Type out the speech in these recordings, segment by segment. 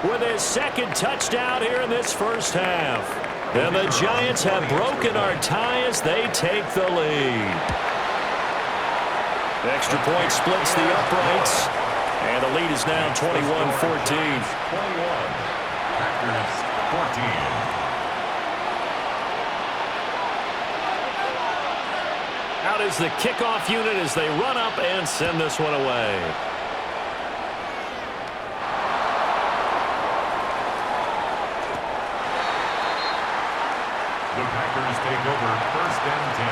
with his second touchdown here in this first half. And the Giants have broken our tie as they take the lead. The extra point splits the uprights, and the lead is now 21-14. 21. Packers 14. Out is the kickoff unit as they run up and send this one away. The Packers take over 1st and 10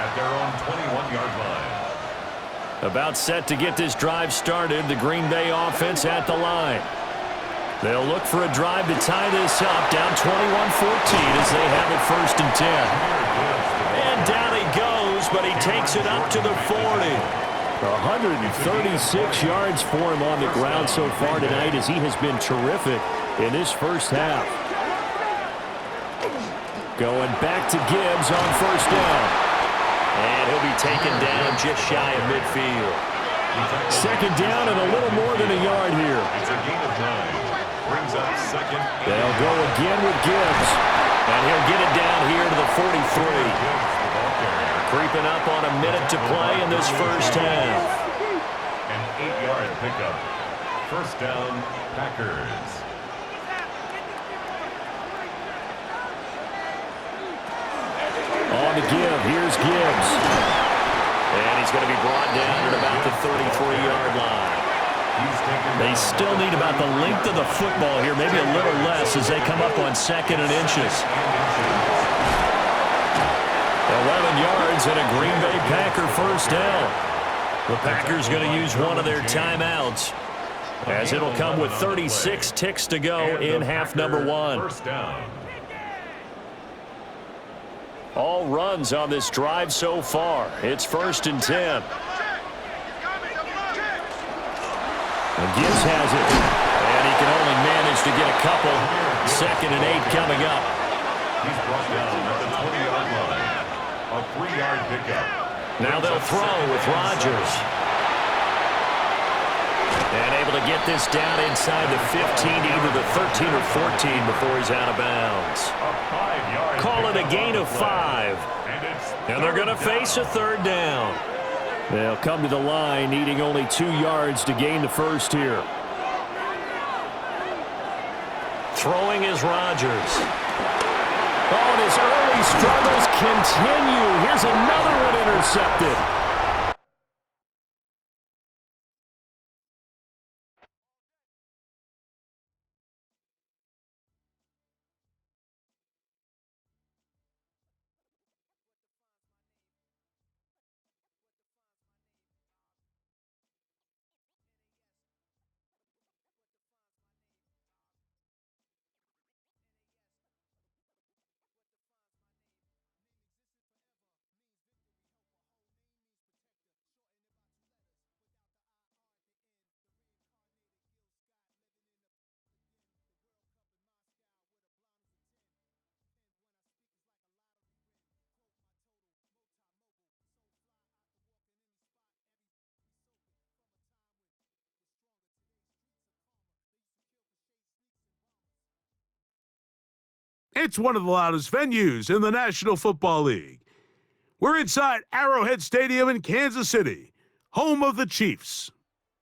at their own 21-yard line. About set to get this drive started, the Green Bay offense at the line. They'll look for a drive to tie this up, down 21-14 as they have it 1st and 10. And down he goes, but he takes it up to the 40. 136 yards for him on the ground so far tonight as he has been terrific in this first half. Going back to Gibbs on 1st down. And he'll be taken down just shy of midfield. 2nd down and a little more than a yard here. It's a gain of 9. Brings up 2nd. They'll go again with Gibbs. And he'll get it down here to the 43. Creeping up on a minute to play in this first half. An 8-yard pickup. 1st down, Packers. On to give. Here's Gibbs. And he's going to be brought down at about the 33-yard line. They still need about the length of the football here, maybe a little less as they come up on 2nd and inches. 11 yards and a Green Bay Packer 1st down. The Packers going to use one of their timeouts as it'll come with 36 ticks to go in half number 1. 1st down. All runs on this drive so far. It's 1st and 10. And Gibbs has it. And he can only manage to get a couple. 2nd and 8 coming up. He's brought down at the 20-yard line. A 3-yard pickup. Now they'll throw with Rodgers. And able to get this down inside the 15 to either the 13 or 14 before he's out of bounds. Call it a gain of 5. And they're going to face a 3rd down. They'll come to the line needing only 2 yards to gain the first here. Throwing is Rodgers. Oh, and his early struggles continue. Here's another one intercepted. It's one of the loudest venues in the National Football League. We're inside Arrowhead Stadium in Kansas City, home of the Chiefs.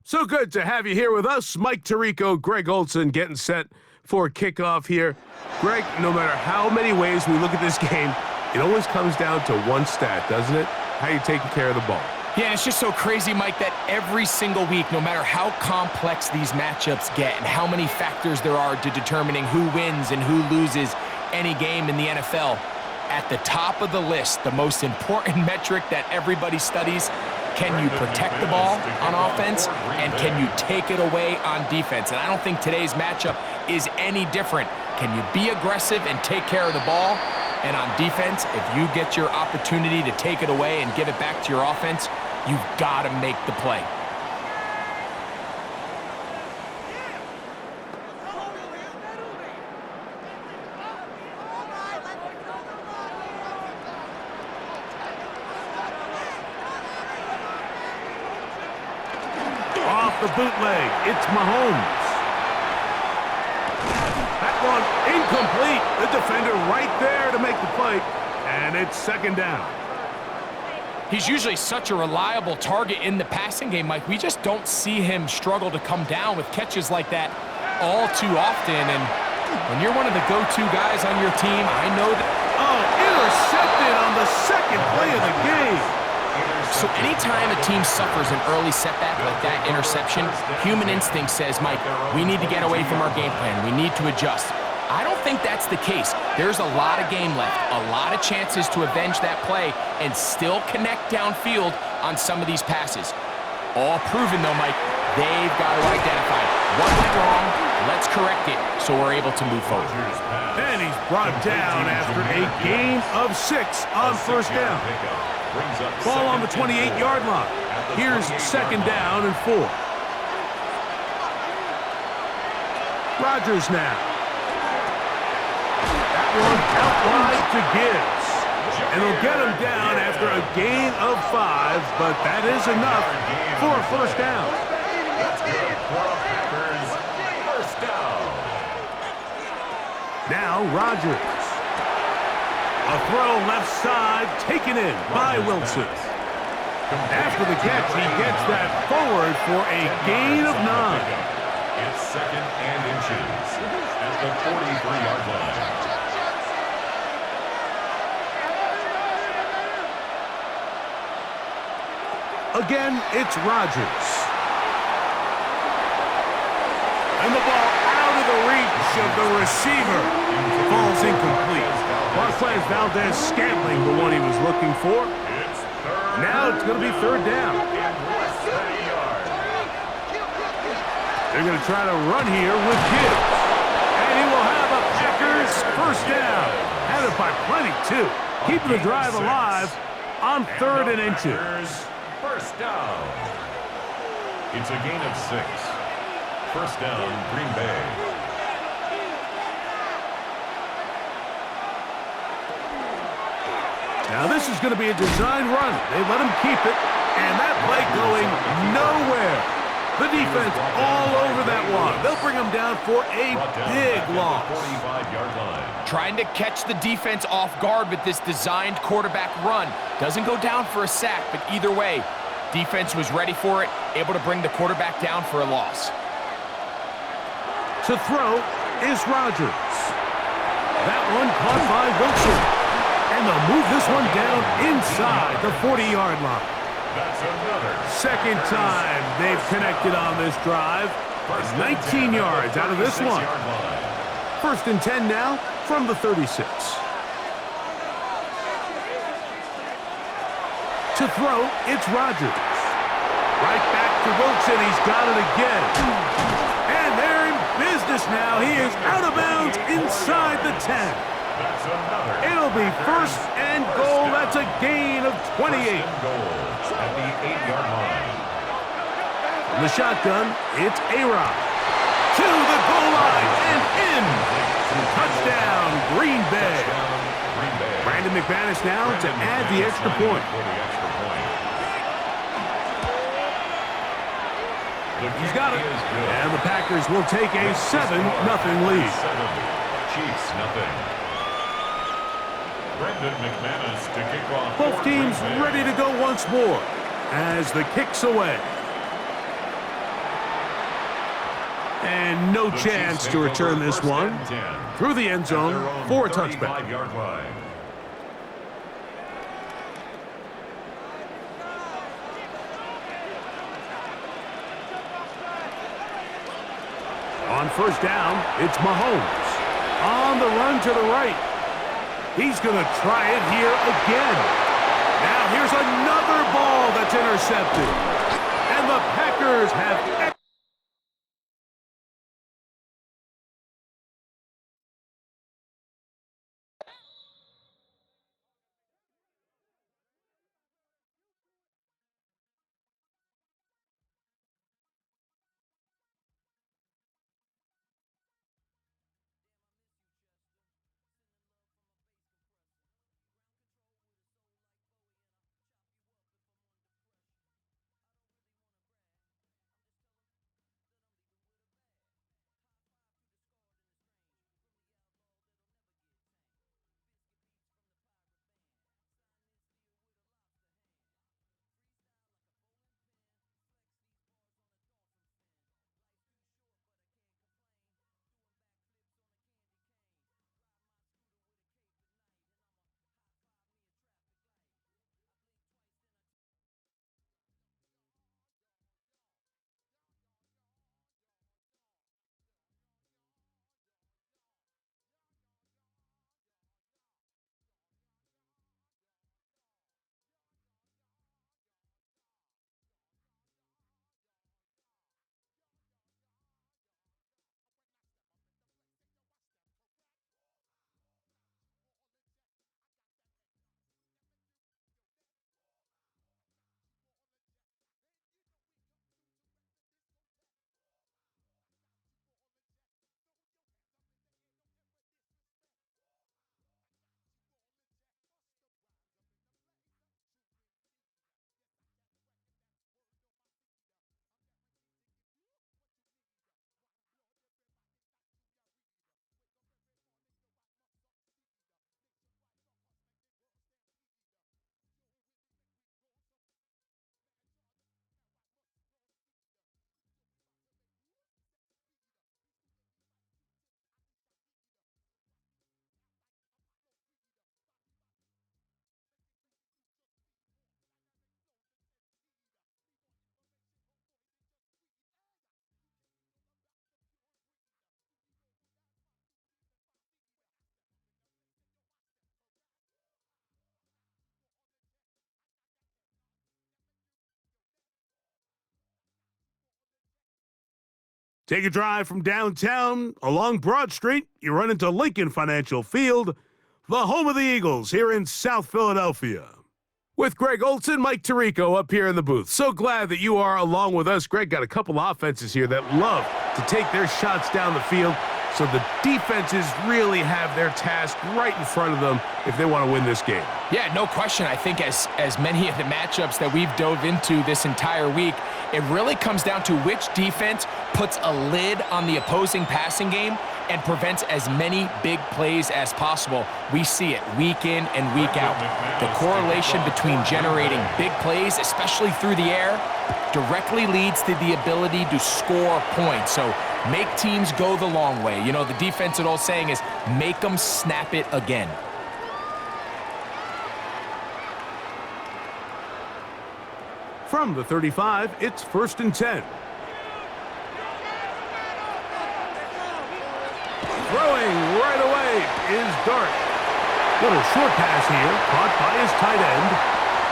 So good to have you here with us. Mike Tirico, Greg Olson getting set for kickoff here. Greg, no matter how many ways we look at this game, it always comes down to one stat, doesn't it? How you taking care of the ball. Yeah, and it's just so crazy, Mike, that every single week, no matter how complex these matchups get and how many factors there are to determining who wins and who loses any game in the NFL, at the top of the list, the most important metric that everybody studies, can you protect the ball on offense and can you take it away on defense? And I don't think today's matchup is any different. Can you be aggressive and take care of the ball? And on defense, if you get your opportunity to take it away and give it back to your offense, you've got to make the play. Off the bootleg, it's Mahomes. one incomplete. The defender right there to make the play, and it's second down. He's usually such a reliable target in the passing game, Mike. We just don't see him struggle to come down with catches like that all too often. And when you're one of the go-to guys on your team, I know that... Oh, intercepted on the second play of the game. So anytime a team suffers an early setback like that interception, human instinct says, Mike, we need to get away from our game plan. We need to adjust. I don't think that's the case. There's a lot of game left, a lot of chances to avenge that play and still connect downfield on some of these passes. All proven, though, Mike, they've got to identify what went wrong, let's correct it so we're able to move forward. And he's brought down after a gain of 6 on first down. Ball on the 28-yard line. Here's second down and 4. Rodgers now. That one out wide to Gibbs. And he'll get him down after a gain of 5, but that is enough for a first down. Now Rodgers. A throw left side taken in by Wilson. After the catch, he gets that forward for a gain of 9. It's second and inches at the 43-yard line. Again, it's Rodgers. And the ball out of the reach of the receiver. Falls incomplete. Marquez Valdez-Scantling, the one he was looking for. Now it's going to be third down. They're going to try to run here with Gibbs. And he will have a Packers first down. Had it by plenty, too. Keeping the drive alive on third and inches. First down. It's a gain of 6. First down, Green Bay. Now this is going to be a design run. They let him keep it, and that play going nowhere. The defense all over that one. They'll bring him down for a big loss. 45-yard line. Trying to catch the defense off guard with this designed quarterback run. Doesn't go down for a sack, but either way, defense was ready for it, able to bring the quarterback down for a loss. To throw is Rodgers. That one caught by Wilson. And they'll move this one down inside the 40-yard line. That's another. Second time they've connected on this drive. 19 yards out of this one. First and 10 now from the 36. To throw, it's Rodgers. Right back to Wilson. He's got it again. And they're in business now. He is out of bounds inside the 10. It'll be first and goal. That's a gain of 28. At the 8-yard line. From the shotgun, it's A-Rod. To the goal line and in. Touchdown, Green Bay. Brandon McManus now to add the extra point. He's got it. And the Packers will take a 7-0 lead. Chiefs, nothing. Brandon McManus to kick off. Both teams ready to go once more as the kick's away. And no chance to return this one through the end zone for a touchback. On first down, it's Mahomes. On the run to the right. He's going to try it here again. Now here's another ball that's intercepted. And the Packers have... Take a drive from downtown along Broad Street. You run into Lincoln Financial Field, the home of the Eagles here in South Philadelphia. With Greg Olson, Mike Tirico up here in the booth. So glad that you are along with us. Greg got a couple offenses here that love to take their shots down the field, so the defenses really have their task right in front of them if they want to win this game. Yeah, no question. I think as many of the matchups that we've dove into this entire week, it really comes down to which defense puts a lid on the opposing passing game and prevents as many big plays as possible. We see it week in and week out. The correlation between generating big plays, especially through the air, directly leads to the ability to score points. So make teams go the long way. You know, the defense, old saying is, make them snap it again. From the 35, it's 1st and 10. Throwing right away is Dart. Little short pass here, caught by his tight end.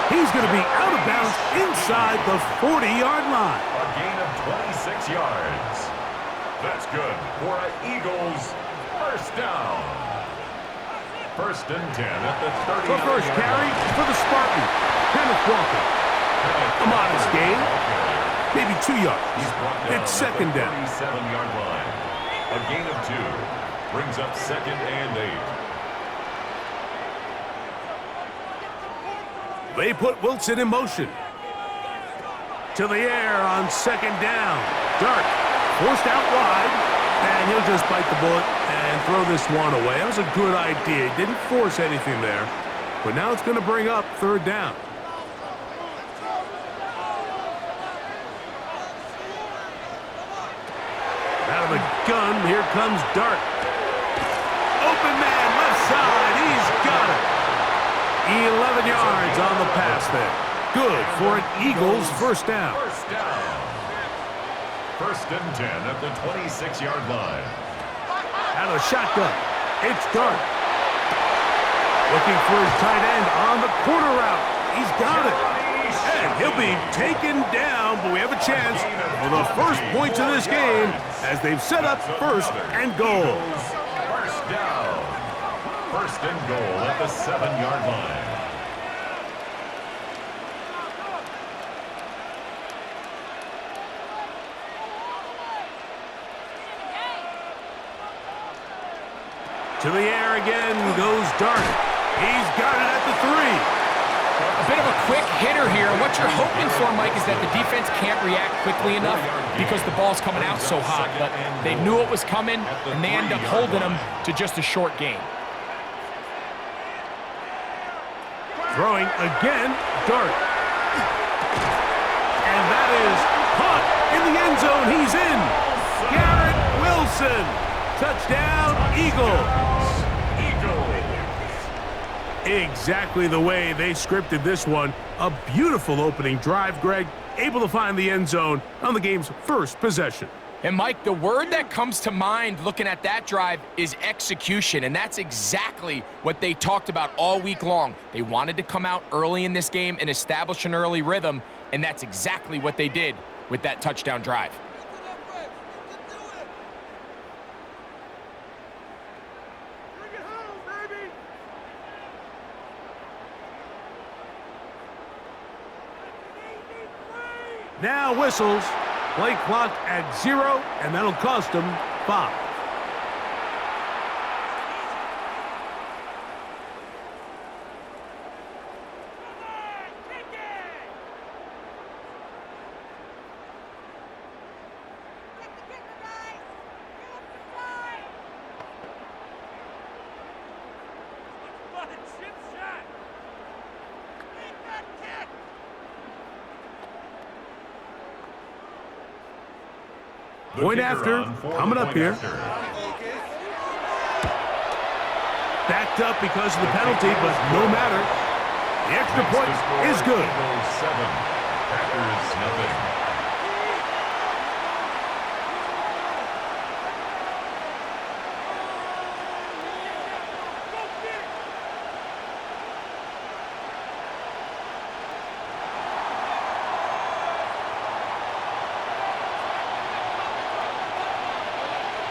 He's going to be out of bounds inside the 40-yard line. A gain of 26 yards. That's good for an Eagles first down. 1st and 10 at the 30. The first carry for the Spartan, Kenneth Walker. A modest gain, maybe 2 yards. It's 2nd down. 37-yard line. A gain of 2 brings up 2nd and 8. They put Wilson in motion. To the air on 2nd down. Dart forced out wide, and he'll just bite the bullet and throw this one away. That was a good idea. He didn't force anything there, but now it's going to bring up 3rd down. Out of the gun, here comes Dart. Open man, left side, he's got it. 11 yards on the pass there. Good for an Eagles first down. 1st and 10 at the 26-yard line. Out of the shotgun, it's Dart. Looking for his tight end on the corner route. He's got it. And he'll be taken down, but we have a chance for the first points of this game as they've set up 1st and goal. First down. 1st and goal at the 7-yard line. To the air again goes Dart. He's got it at the 3. A bit of a quick hitter here. What you're hoping for, Mike, is that the defense can't react quickly enough because the ball's coming out so hot. But they knew it was coming, and they end up holding them to just a short gain. Throwing again, Dart. And that is caught in the end zone. He's in. Garrett Wilson. Touchdown, Eagles. Exactly the way they scripted this one. A beautiful opening drive, Greg. Able to find the end zone on the game's first possession. And, Mike, the word that comes to mind looking at that drive is execution, and that's exactly what they talked about all week long. They wanted to come out early in this game and establish an early rhythm, and that's exactly what they did with that touchdown drive. Now whistles. Play clock at 0, and that'll cost them 5. Point after, coming up here. Backed up because of the penalty, but no matter. The extra point is good. Packers nothing.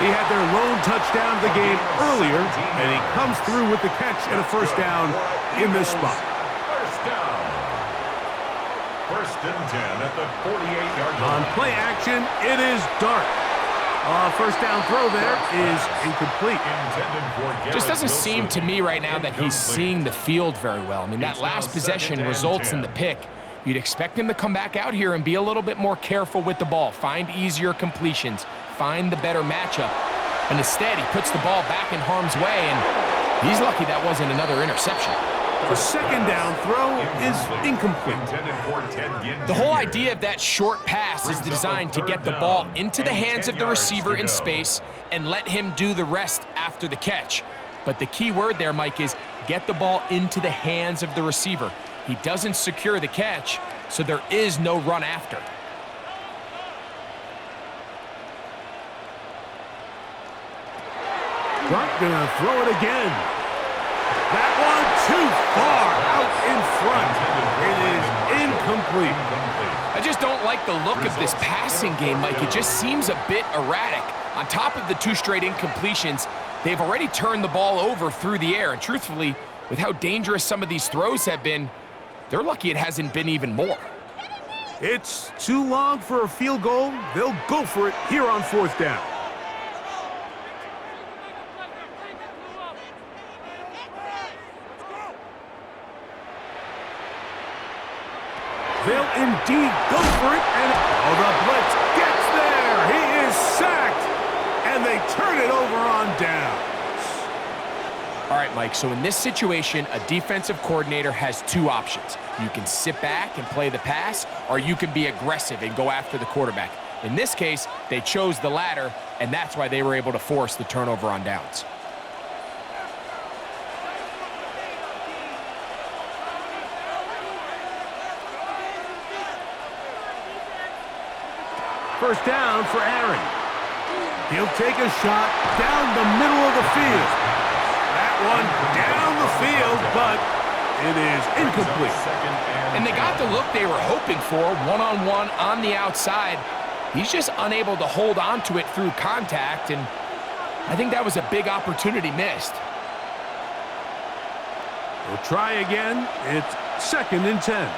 He had their lone touchdown of the game earlier, and he comes through with the catch and a first down in this spot. First down. First and 10 at the 48-yard line. On play action, it is Dart. First down throw there is incomplete. Just doesn't seem to me right now that he's seeing the field very well. I mean, that last possession results in the pick. You'd expect him to come back out here and be a little bit more careful with the ball, find easier completions, find the better matchup. And instead, he puts the ball back in harm's way, and he's lucky that wasn't another interception. The second down throw is incomplete. The whole idea of that short pass is designed to get the ball into the hands of the receiver in space and let him do the rest after the catch. But the key word there, Mike, is get the ball into the hands of the receiver. He doesn't secure the catch, so there is no run after. Dart gonna throw it again. That one too far out in front. It is incomplete. I just don't like the look of this passing game, Mike. It just seems a bit erratic. On top of the 2 straight incompletions, they've already turned the ball over through the air. And truthfully, with how dangerous some of these throws have been, they're lucky it hasn't been even more. It's too long for a field goal. They'll go for it here on fourth down. They'll indeed go for it, and the blitz gets there. He is sacked, and they turn it over on downs. All right, Mike, so in this situation, a defensive coordinator has 2 options. You can sit back and play the pass, or you can be aggressive and go after the quarterback. In this case, they chose the latter, and that's why they were able to force the turnover on downs. First down for Aaron. He'll take a shot down the middle of the field. That one down the field, but it is incomplete. And they got the look they were hoping for, one-on-one on the outside. He's just unable to hold on to it through contact, and I think that was a big opportunity missed. We'll try again. It's 2nd and 10.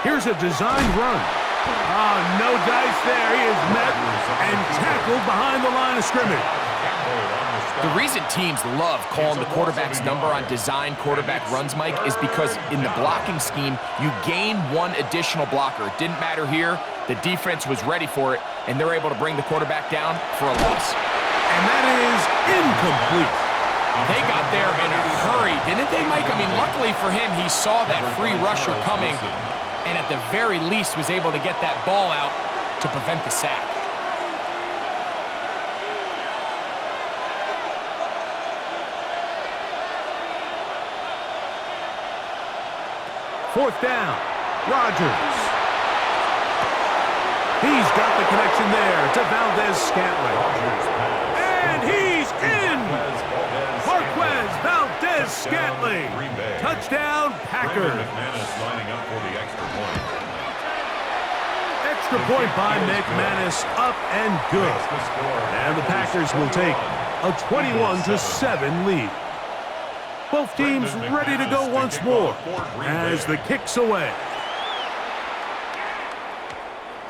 Here's a designed run. No dice there. He is met and tackled behind the line of scrimmage. The reason teams love calling the quarterback's number on design quarterback runs, Mike, is because in the blocking scheme, you gain 1 additional blocker. It didn't matter here. The defense was ready for it, and they're able to bring the quarterback down for a loss. And that is incomplete. They got there in a hurry, didn't they, Mike? I mean, luckily for him, he saw that free rusher coming, and at the very least was able to get that ball out to prevent the sack. Fourth down, Rodgers. He's got the connection there to Valdez-Scantling. And he's in! Marquez Valdez-Scantling. Touchdown, Packers. Extra point by McManus, up and good. And the Packers will take a 21-7 lead. Both teams ready to go once more as the kick's away.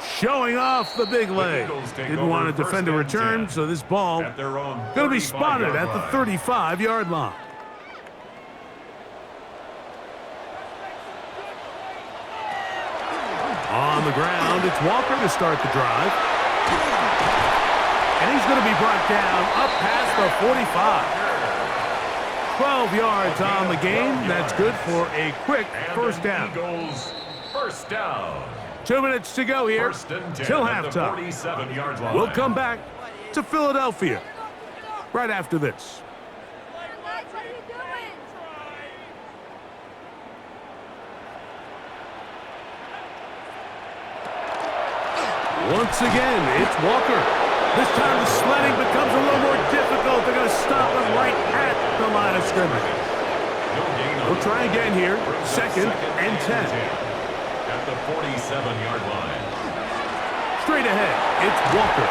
Showing off the big leg. Didn't want to defend a return, so this ball going to be spotted at the 35-yard line. On the ground, it's Walker to start the drive. And he's going to be brought down up past the 45. 12 yards on the game. That's good for a quick first down. First down. 2 minutes to go here till halftime. We'll come back to Philadelphia right after this. Once again, it's Walker. This time the sledding becomes a little more difficult. They're going to stop him right at the line of scrimmage. We'll try again here. 2nd and 10. at the 47-yard line. Straight ahead, it's Walker.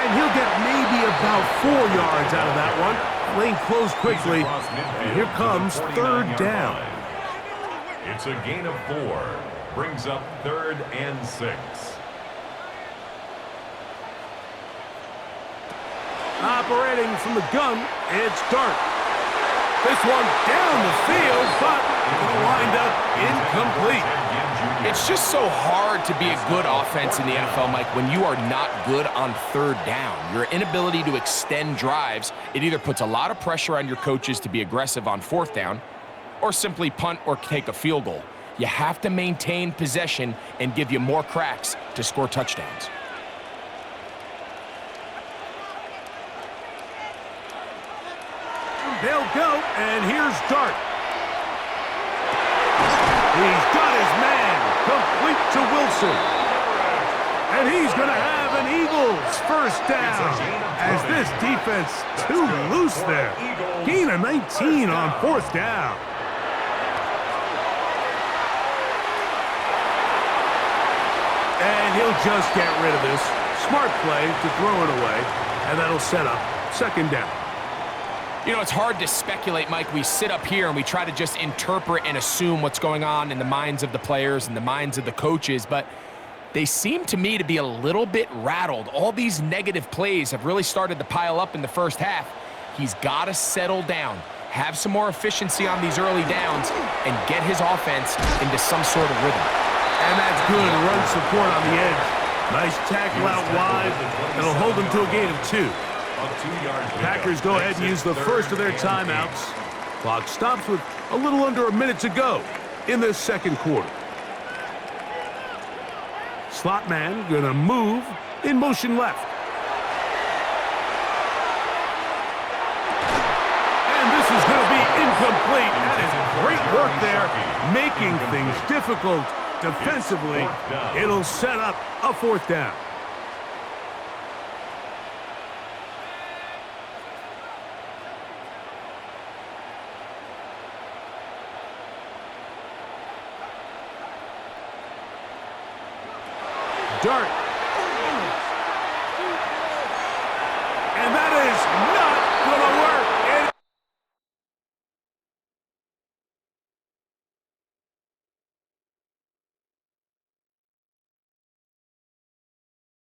And he'll get maybe about 4 yards out of that one. Lane closed quickly, and here comes third down. It's a gain of 4. Brings up 3rd and 6. Operating from the gun, it's Dart. This one down the field, but it'll wind up incomplete. It's just so hard to be a good offense in the NFL, Mike, when you are not good on third down. Your inability to extend drives, it either puts a lot of pressure on your coaches to be aggressive on fourth down or simply punt or take a field goal. You have to maintain possession and give you more cracks to score touchdowns. They'll go, and here's Dart. He's got his man, complete to Wilson. And he's going to have an Eagles first down, as this defense too loose there. Gain of 19 on fourth down. And he'll just get rid of this. Smart play to throw it away, and that'll set up second down. You know, it's hard to speculate, Mike. We sit up here and we try to just interpret and assume what's going on in the minds of the players and the minds of the coaches, but they seem to me to be a little bit rattled. All these negative plays have really started to pile up in the first half. He's got to settle down, have some more efficiency on these early downs, and get his offense into some sort of rhythm. And that's good run support on the edge. Nice tackle out wide. That'll hold him to a gain of 2. Packers go ahead and use the first of their timeouts. Clock stops with a little under a minute to go in this second quarter. Slot man gonna move in motion left. And this is gonna be incomplete. That is great work there, making things difficult defensively. It'll set up a fourth down. Dart